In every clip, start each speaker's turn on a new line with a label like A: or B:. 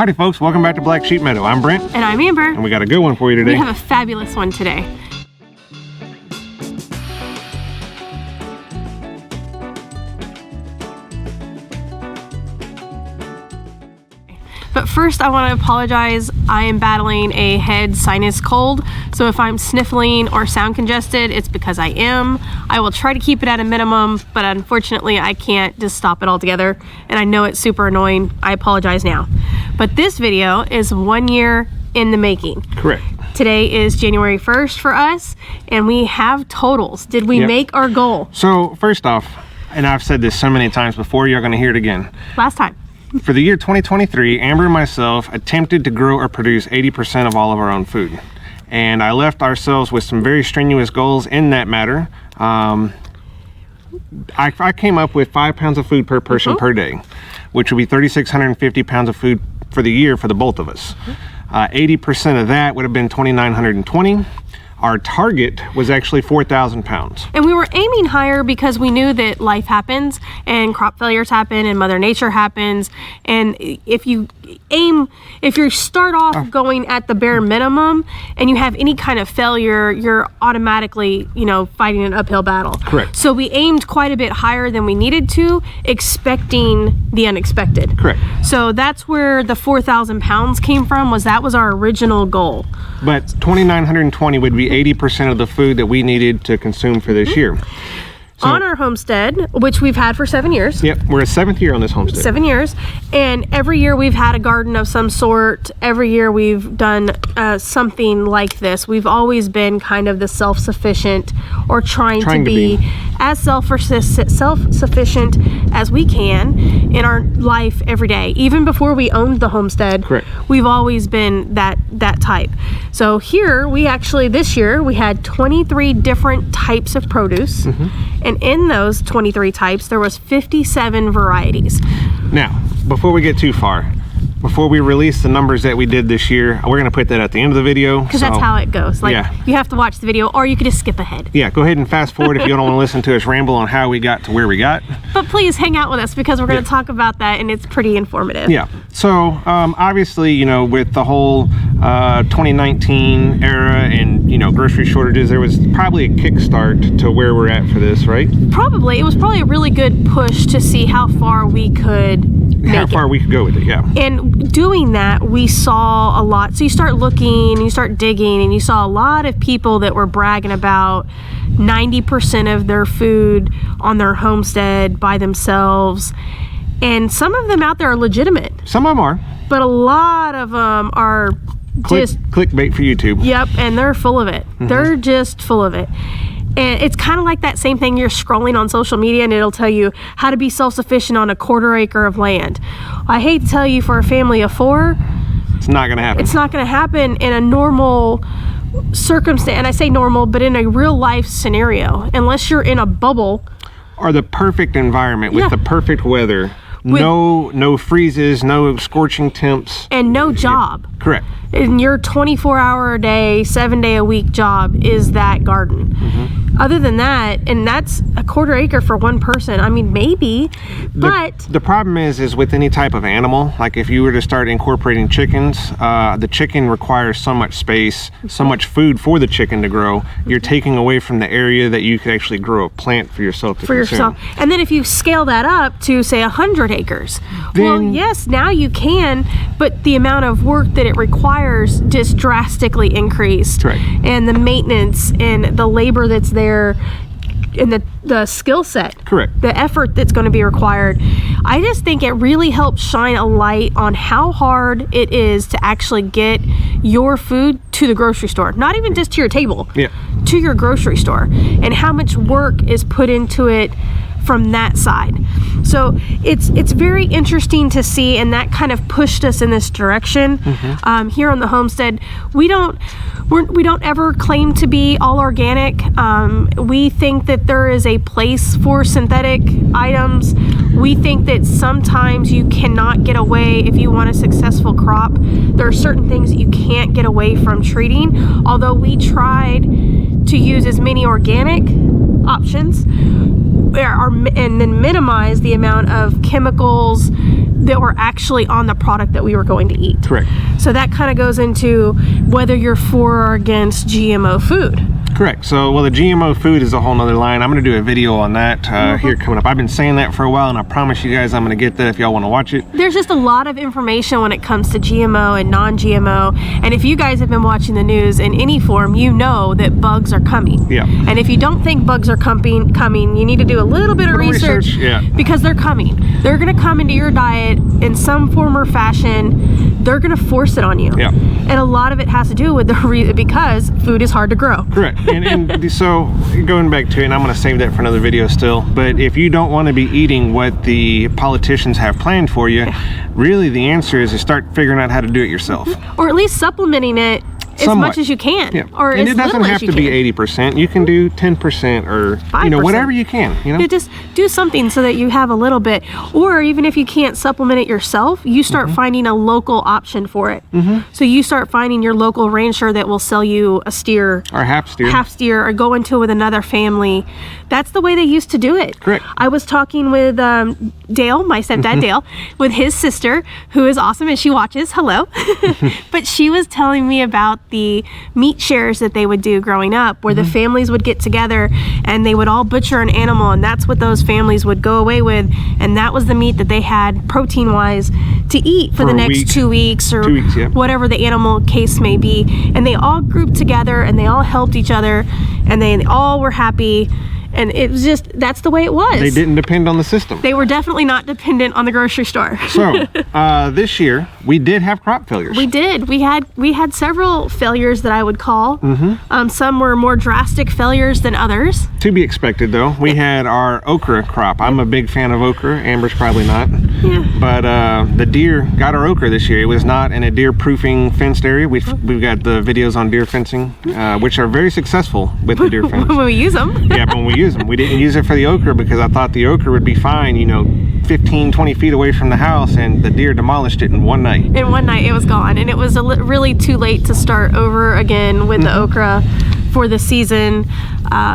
A: Howdy folks, welcome back to Black Sheep Meadow. I'm Brent.
B: And I'm Amber.
A: And we got a good one for you today.
B: We have a fabulous one today. But first I want to apologize. I am battling a head sinus cold. So if I'm sniffling or sound congested, it's because I am. I will try to keep it at a minimum, but unfortunately I can't just stop it altogether. And I know it's super annoying. I apologize now. But this video is 1 year in the making.
A: Correct.
B: Today is January 1st for us, and we have totals. Did we make our goal?
A: So first off, and I've said this so many times before, you're going to hear it again.
B: Last time.
A: For the year 2023, Amber and myself attempted to grow or produce 80% of all of our own food. And I left ourselves with some very strenuous goals in that matter. I came up with 5 pounds of food per person per day, which would be 3,650 pounds of food for the year for the both of us. 80% of that would have been 2,920. Our target was actually 4,000 pounds.
B: And we were aiming higher because we knew that life happens and crop failures happen and Mother Nature happens. And if you start off going at the bare minimum and you have any kind of failure, you're automatically, fighting an uphill battle.
A: Correct.
B: So we aimed quite a bit higher than we needed to, expecting the unexpected.
A: Correct.
B: So that's where the 4,000 pounds came from, that was our original goal.
A: But 2,920 would be 80% of the food that we needed to consume for this year. So,
B: on our homestead, which we've had for 7 years.
A: Yep, we're a 7th year on this homestead.
B: 7 years. And every year we've had a garden of some sort. Every year we've done something like this. We've always been kind of the self-sufficient or trying to be as self-sufficient as we can in our life every day. Even before we owned the homestead,
A: correct,
B: we've always been that type. So here, this year, we had 23 different types of produce. And in those 23 types, there was 57 varieties.
A: Now, before we get too far, before we release the numbers that we did this year, we're going to put that at the end of the video.
B: Because that's how it goes. You have to watch the video, or you could just skip ahead. Yeah,
A: go ahead and fast forward if you don't want to listen to us ramble on how we got to where we got.
B: But please hang out with us because we're going to talk about that, and it's pretty informative.
A: Yeah. So, obviously, with the whole 2019 era and, grocery shortages, there was probably a kickstart to where we're at for this, right?
B: Probably. It was probably a really good push to see how far we could
A: go with it, yeah.
B: And doing that, we saw a lot. So you start looking, and you start digging, and you saw a lot of people that were bragging about 90% of their food on their homestead by themselves. And some of them out there are legitimate.
A: Some of them are.
B: But a lot of them are just
A: clickbait for YouTube.
B: Yep, and they're full of it. They're just full of it. And it's kind of like that same thing. You're scrolling on social media and it'll tell you how to be self-sufficient on a 1/4 acre of land. I hate to tell you, for a family of 4,
A: it's not going to happen.
B: It's not going to happen in a normal circumstance. And I say normal, but in a real life scenario, unless you're in a bubble.
A: Or the perfect environment with the perfect weather. No freezes, no scorching temps. And
B: no job.
A: Correct.
B: And your 24-hour-a-day, 7-day-a-week job is that garden. Other than that, and that's a 1/4 acre for one person. I mean, maybe, but
A: the problem is with any type of animal, like if you were to start incorporating chickens, the chicken requires so much space, so much food for the chicken to grow. You're taking away from the area that you could actually grow a plant for yourself to consume.
B: And then if you scale that up to say 100 acres, well, yes, now you can, but the amount of work that it requires just drastically increased.
A: Right.
B: And the maintenance and the labor that's there, and the skill set,
A: correct,
B: the effort that's going to be required. I just think it really helps shine a light on how hard it is to actually get your food to the grocery store, not even just to your table, to your grocery store, and how much work is put into it from that side. So it's very interesting to see, and that kind of pushed us in this direction. Here on the homestead, we don't ever claim to be all organic. We think that there is a place for synthetic items. We think that sometimes you cannot get away, if you want a successful crop, there are certain things that you can't get away from treating. Although we tried to use as many organic options, and then minimize the amount of chemicals that were actually on the product that we were going to eat.
A: Correct.
B: So that kind of goes into whether you're for or against GMO food.
A: Correct. So, well, the GMO food is a whole nother line. I'm going to do a video on that here coming up. I've been saying that for a while, and I promise you guys I'm going to get that if y'all want to watch it.
B: There's just a lot of information when it comes to GMO and non-GMO. And if you guys have been watching the news in any form, you know that bugs are coming.
A: Yeah.
B: And if you don't think bugs are coming, you need to do a little bit of research.
A: Yeah.
B: Because they're coming. They're going to come into your diet in some form or fashion. They're going to force it on you.
A: Yeah.
B: And a lot of it has to do with because food is hard to grow.
A: Correct. And so going back to it, and I'm going to save that for another video still, but if you don't want to be eating what the politicians have planned for you, really the answer is to start figuring out how to do it yourself.
B: Or at least supplementing it as
A: Somewhat.
B: much as you can.
A: Yeah.
B: Or
A: and
B: as
A: it doesn't
B: little
A: have
B: as
A: to
B: you
A: be
B: can.
A: 80%. You can do 10% or
B: 5%.
A: whatever you can.
B: You just do something so that you have a little bit. Or even if you can't supplement it yourself, you start finding a local option for it. So you start finding your local rancher that will sell you a steer
A: or half steer,
B: or go into it with another family. That's the way they used to do it.
A: Correct.
B: I was talking with Dale, my stepdad Dale, with his sister, who is awesome, and she watches. Hello. But she was telling me about the meat shares that they would do growing up, where the families would get together and they would all butcher an animal, and that's what those families would go away with, and that was the meat that they had protein wise to eat for the next
A: week.
B: 2 weeks or
A: 2 weeks, yeah.
B: whatever the animal case may be. And they all grouped together and they all helped each other and they all were happy. And it was just, that's the way it was.
A: They didn't depend on the system.
B: They were definitely not dependent on the grocery store.
A: So this year we did have crop failures.
B: We did. We had several failures that I would call. Some were more drastic failures than others.
A: To be expected, though. We had our okra crop. I'm a big fan of okra. Amber's probably not.
B: Yeah.
A: But the deer got our okra this year. It was not in a deer-proofing fenced area. We've got the videos on deer fencing, which are very successful with the deer fence.
B: When we use them.
A: Yeah, but when we use them. We didn't use it for the okra because I thought the okra would be fine, 15, 20 feet away from the house, and the deer demolished it in one night.
B: In one night, it was gone, and it was really too late to start over again with the okra for the season.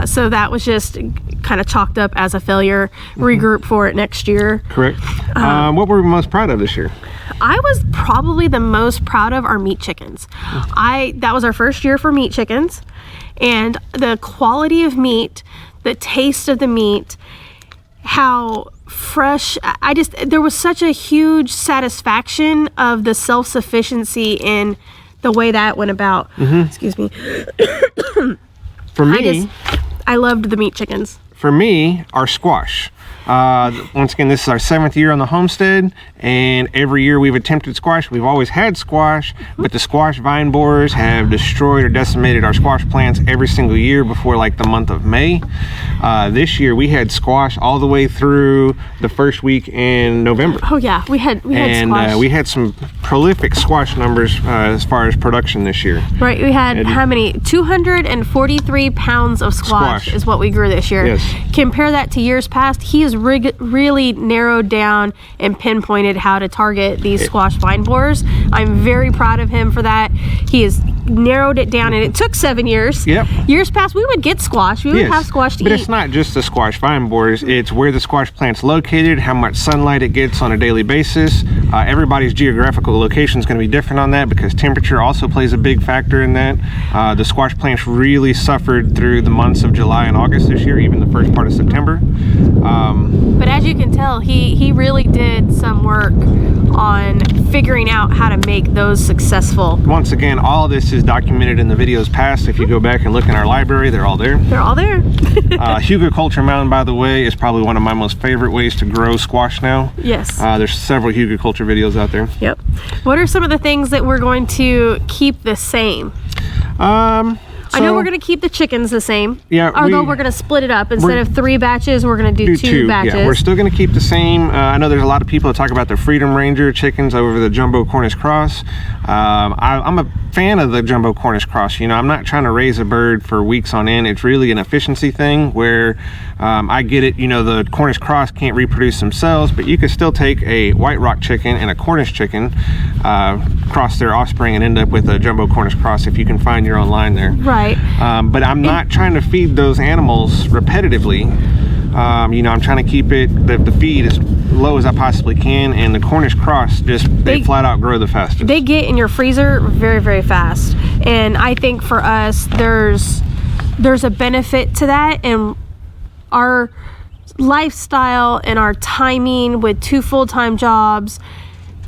B: So that was just kind of chalked up as a failure. Regroup for it next year.
A: Correct. What were we most proud of this year?
B: I was probably the most proud of our meat chickens. That was our first year for meat chickens, and the quality of meat, the taste of the meat, how fresh, there was such a huge satisfaction of the self-sufficiency in the way that went about. Excuse me.
A: For me,
B: I loved the meat chickens.
A: For me, our squash. Once again, this is our 7th year on the homestead, and every year we've attempted squash. We've always had squash, but the squash vine borers have destroyed or decimated our squash plants every single year before like the month of May. This year we had squash all the way through the first week in November.
B: Oh yeah, we had squash.
A: We had some prolific squash numbers as far as production this year.
B: Right, we had how many? 243 pounds of squash is what we grew this year.
A: Yes.
B: Compare that to years past. He has really narrowed down and pinpointed how to target these squash vine borers. I'm very proud of him for that. He has narrowed it down, and it took 7 years.
A: Yep.
B: Years past, we would get squash. We would have squash to eat.
A: But it's not just the squash vine borers. It's where the squash plant's located, how much sunlight it gets on a daily basis. Everybody's geographical location is going to be different on that because temperature also plays a big factor in that. The squash plants really suffered through the months of July and August this year, even the first part of September.
B: But as you can tell, he really did some work on figuring out how to make those successful.
A: Once again, all this is documented in the videos past. If you go back and look in our library, they're all there.
B: They're all there.
A: Hugelkultur Mound, by the way, is probably one of my most favorite ways to grow squash now.
B: Yes.
A: There's several Hugelkultur videos out there.
B: Yep. What are some of the things that we're going to keep the same? I know we're going to keep the chickens the same.
A: Yeah.
B: Although we're going to split it up. Instead of 3 batches, we're going to do 2 batches.
A: Yeah, we're still going to keep the same. I know there's a lot of people that talk about the Freedom Ranger chickens over the Jumbo Cornish Cross. I'm a fan of the Jumbo Cornish Cross. I'm not trying to raise a bird for weeks on end. It's really an efficiency thing where I get it. The Cornish Cross can't reproduce themselves, but you could still take a White Rock chicken and a Cornish chicken, cross their offspring, and end up with a Jumbo Cornish Cross if you can find your own line there.
B: Right.
A: But I'm not trying to feed those animals repetitively. I'm trying to keep the feed as low as I possibly can, and the Cornish cross they flat out grow the fastest.
B: They get in your freezer very, very fast, and I think for us there's a benefit to that, and our lifestyle and our timing with 2 full-time jobs,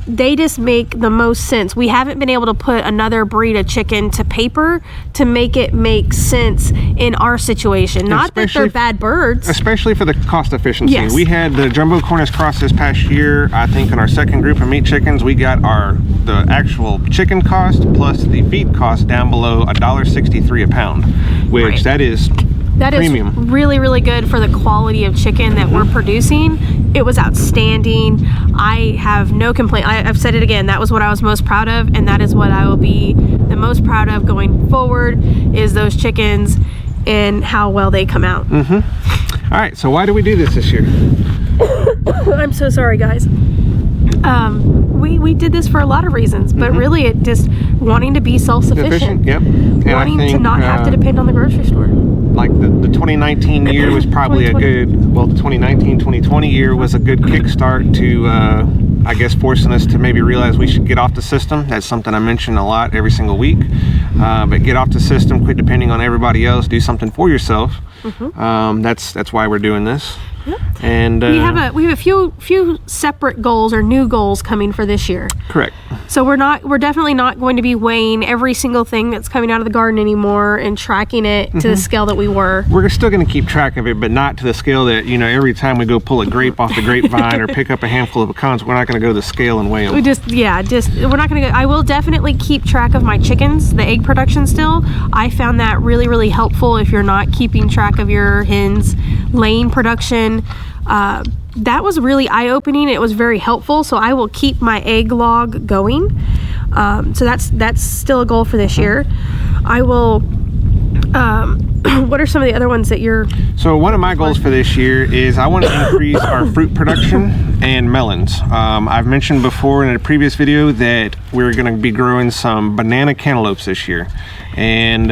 B: they just make the most sense. We haven't been able to put another breed of chicken to paper to make it make sense in our situation. Not that they're bad birds.
A: Especially for the cost efficiency.
B: Yes.
A: We had the Jumbo Cornish cross this past year. I think in our second group of meat chickens, we got the actual chicken cost plus the feed cost down below $1.63 a pound, which that is premium.
B: Is really, really good for the quality of chicken that we're producing. It was outstanding. I have no complaint. I've said it again. That was what I was most proud of, and that is what I will be the most proud of going forward, is those chickens and how well they come out.
A: All right, so why do we do this year?
B: I'm so sorry, guys. We did this for a lot of reasons, but really it just wanting to be self-sufficient.
A: Yep.
B: Wanting to not have to depend on the grocery store.
A: Like the 2019 year was probably the 2019-2020 year was a good kickstart to, I guess, forcing us to maybe realize we should get off the system. That's something I mention a lot every single week. But get off the system, quit depending on everybody else, do something for yourself. That's why we're doing this. Yep. And
B: we have a few separate goals or new goals coming for this year.
A: Correct.
B: So we're definitely not going to be weighing every single thing that's coming out of the garden anymore and tracking it to the scale that we were.
A: We're still going to keep track of it, but not to the scale that, every time we go pull a grape off the grapevine or pick up a handful of pecans, we're not going to go to the scale and weigh them.
B: We're not going to go. I will definitely keep track of my chickens, the egg production still. I found that really, really helpful if you're not keeping track of your hens' laying production. That was really eye-opening. It was very helpful, so I will keep my egg log going. So that's still a goal for this year. I will what are some of the other ones that you're...
A: So one of my goals for this year is I want to increase our fruit production and melons. I've mentioned before in a previous video that we're going to be growing some banana cantaloupes this year. And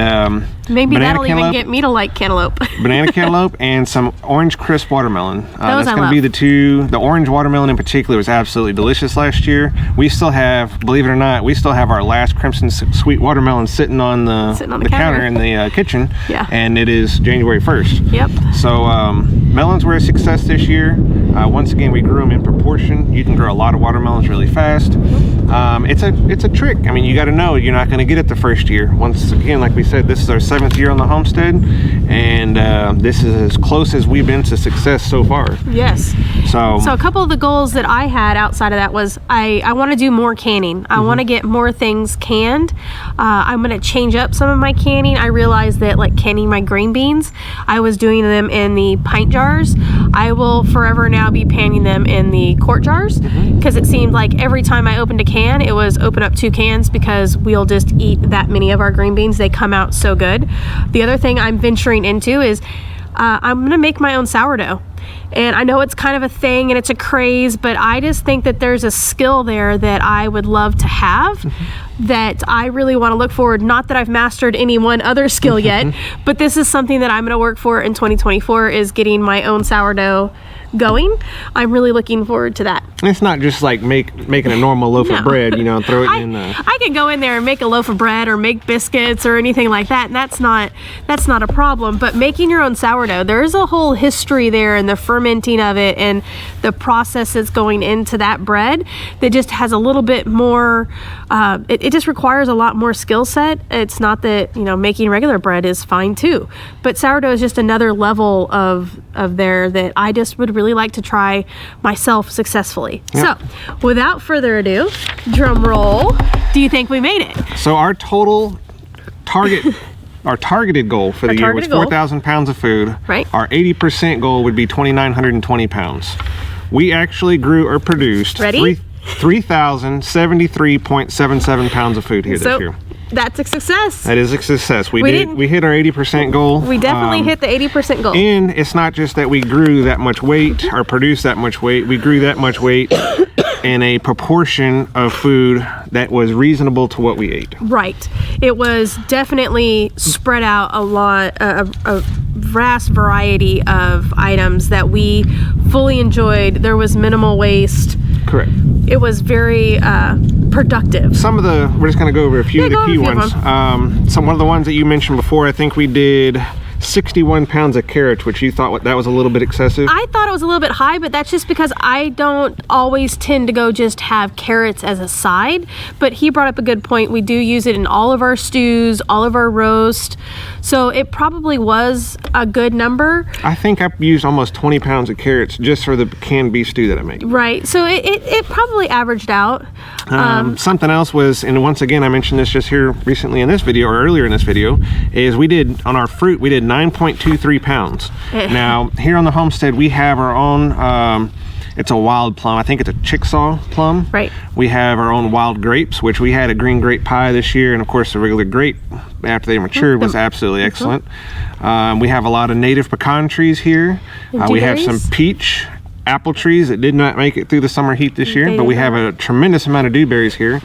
B: maybe that'll even get me to like cantaloupe.
A: Banana cantaloupe and some orange crisp watermelon. That's going to be the two. The orange watermelon in particular was absolutely delicious last year. We still have, believe it or not, our last crimson sweet watermelon sitting on the counter in the kitchen.
B: Yeah.
A: And it is January 1st.
B: Yep.
A: So melons were a success this year. Once again, we grew them in proportion. You can grow a lot of watermelons really fast. It's a trick. I mean, you got to know you're not going to get it the first year. Once again, like we said, this is our 7th year on the homestead, and this is as close as we've been to success so far.
B: Yes. So a couple of the goals that I had outside of that was I want to do more canning. I want to get more things canned. I'm going to change up some of my canning. I realized that like canning my green beans, I was doing them in the pint jars. I will forever now be panning them in the quart jars, because it seemed like every time I opened a can, it was open up 2 cans, because we'll just eat that many of our green beans. They come out so good. The other thing I'm venturing into is I'm gonna make my own sourdough. And I know it's kind of a thing and it's a craze, but I just think that there's a skill there that I would love to have, that I really want to look forward. Not that I've mastered any one other skill yet, but this is something that I'm going to work for in 2024, is getting my own sourdough going. I'm really looking forward to that.
A: It's not just like making a normal loaf of bread, throw it in the...
B: I can go in there and make a loaf of bread or make biscuits or anything like that, and that's not a problem. But making your own sourdough, there's a whole history there, and the fermenting of it and the process that's going into that bread that just has a little bit more, it just requires a lot more skill set. It's not that, making regular bread is fine too, but sourdough is just another level of there that I just would really like to try myself successfully. Yep. So without further ado, drum roll, do you think we made it?
A: So our total targeted goal for the year was 4,000 pounds of food.
B: Right.
A: Our 80% goal would be 2,920 pounds. We actually grew or produced 3,073.77 pounds of food here this year.
B: That's a success.
A: That is a success. We hit our 80% goal.
B: We definitely hit the 80% goal.
A: And it's not just that we grew that much weight or produced that much weight. We grew that much weight in a proportion of food that was reasonable to what we ate.
B: Right. It was definitely spread out a lot, a vast variety of items that we fully enjoyed. There was minimal waste.
A: Correct.
B: It was very productive.
A: We're just going to go over a few of the key ones. One of the ones that you mentioned before, I think we did 61 pounds of carrots, which you thought that was a little bit excessive.
B: I thought it was a little bit high, but that's just because I don't always tend to go just have carrots as a side. But he brought up a good point. We do use it in all of our stews, all of our roast. So it probably was a good number.
A: I think I used almost 20 pounds of carrots just for the canned beef stew that I made.
B: Right. So it probably averaged out.
A: Something else was, and once again, I mentioned this just here recently in this video, or earlier in this video, is we did, on our fruit, we did 9.23 pounds. Now, here on the homestead, we have our own, it's a wild plum. I think it's a Chickasaw plum.
B: Right.
A: We have our own wild grapes, which we had a green grape pie this year, and of course the regular grape after they matured was absolutely excellent. We have a lot of native pecan trees here. We have some peach apple trees that did not make it through the summer heat this year, but we have a tremendous amount of dewberries here.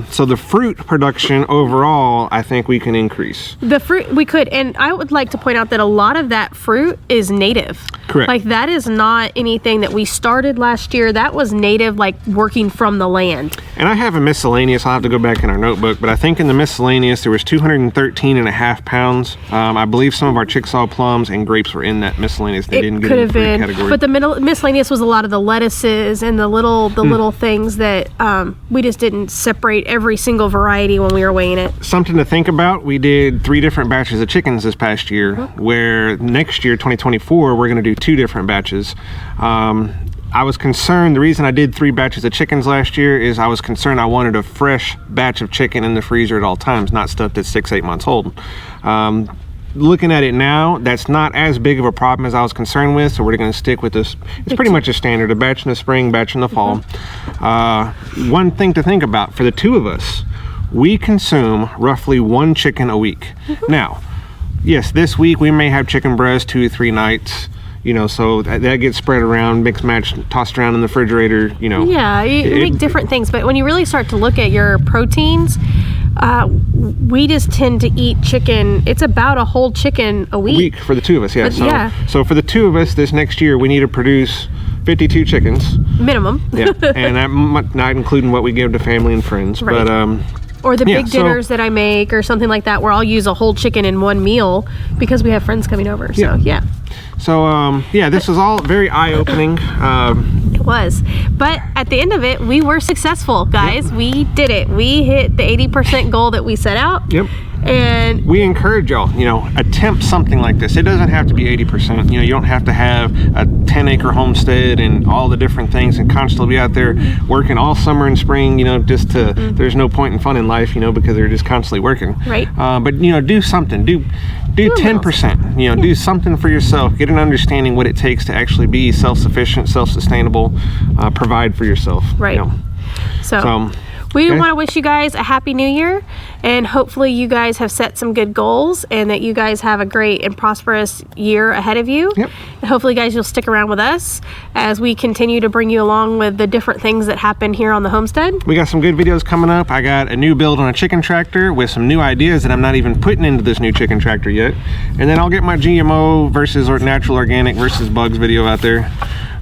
A: So the fruit production overall, I think we can increase.
B: The fruit, we could, and I would like to point out that a lot of that fruit is native.
A: Correct.
B: Like that is not anything that we started last year. That was native, like working from the land.
A: And I have a miscellaneous, I'll have to go back in our notebook, but I think in the miscellaneous there was 213 and a half pounds. I believe some of our Chickasaw plums and grapes were in that miscellaneous. They didn't get in the fruit category.
B: But the miscellaneous was a lot of the lettuces and the little things that we just didn't separate every single variety when we were weighing it.
A: Something to think about, we did 3 different batches of chickens this past year, where next year, 2024, we're going to do 2 different batches. I was concerned, the reason I did 3 batches of chickens last year is I was concerned I wanted a fresh batch of chicken in the freezer at all times, not stuff that's 6-8 months old. Looking at it now, that's not as big of a problem as I was concerned with, so we're going to stick with this. It's pretty much a standard, a batch in the spring, batch in the fall. One thing to think about, for the 2 of us, we consume roughly 1 chicken a week. Now, yes, this week we may have chicken breast 2 or 3 nights, you know, so that gets spread around, mix match, tossed around in the refrigerator, you know.
B: Yeah, you make different things, but when you really start to look at your proteins, we just tend to eat chicken. It's about a whole chicken a week.
A: For the 2 of us, yeah.
B: But,
A: so for the 2 of us this next year, we need to produce 52 chickens.
B: Minimum.
A: Yeah, and that, not including what we give to family and friends.
B: Right.
A: But
B: or the big dinners that I make or something like that, where I'll use a whole chicken in one meal because we have friends coming over. So, yeah.
A: So, this was all very eye-opening.
B: It was. But at the end of it, we were successful, guys. Yep. We did it. We hit the 80% goal that we set out.
A: Yep.
B: And
A: we encourage y'all, you know, attempt something like this. It doesn't have to be 80%. You know, you don't have to have a 10-acre homestead and all the different things and constantly be out there working all summer and spring, you know, just to, there's no point in fun in life, you know, because they're just constantly working.
B: Right.
A: But, you know, do something. Do 10%. You know, do something for yourself. Get an understanding what it takes to actually be self-sufficient, self-sustainable, provide for yourself.
B: Right.
A: You know?
B: So we want to wish you guys a happy new year, and hopefully you guys have set some good goals and that you guys have a great and prosperous year ahead of you.
A: Yep.
B: And hopefully guys, you'll stick around with us as we continue to bring you along with the different things that happen here on the homestead.
A: We got some good videos coming up. I got a new build on a chicken tractor with some new ideas that I'm not even putting into this new chicken tractor yet. And then I'll get my GMO versus natural organic versus bugs video out there.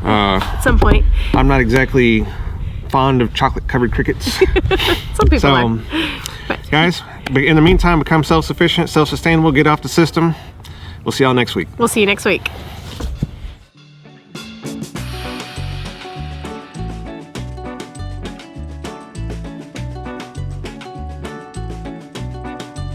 B: At some point.
A: I'm not exactly fond of chocolate covered crickets.
B: Some people are.
A: Guys, in the meantime, become self-sufficient, self-sustainable, get off the system. We'll see y'all next week.
B: We'll see you next week.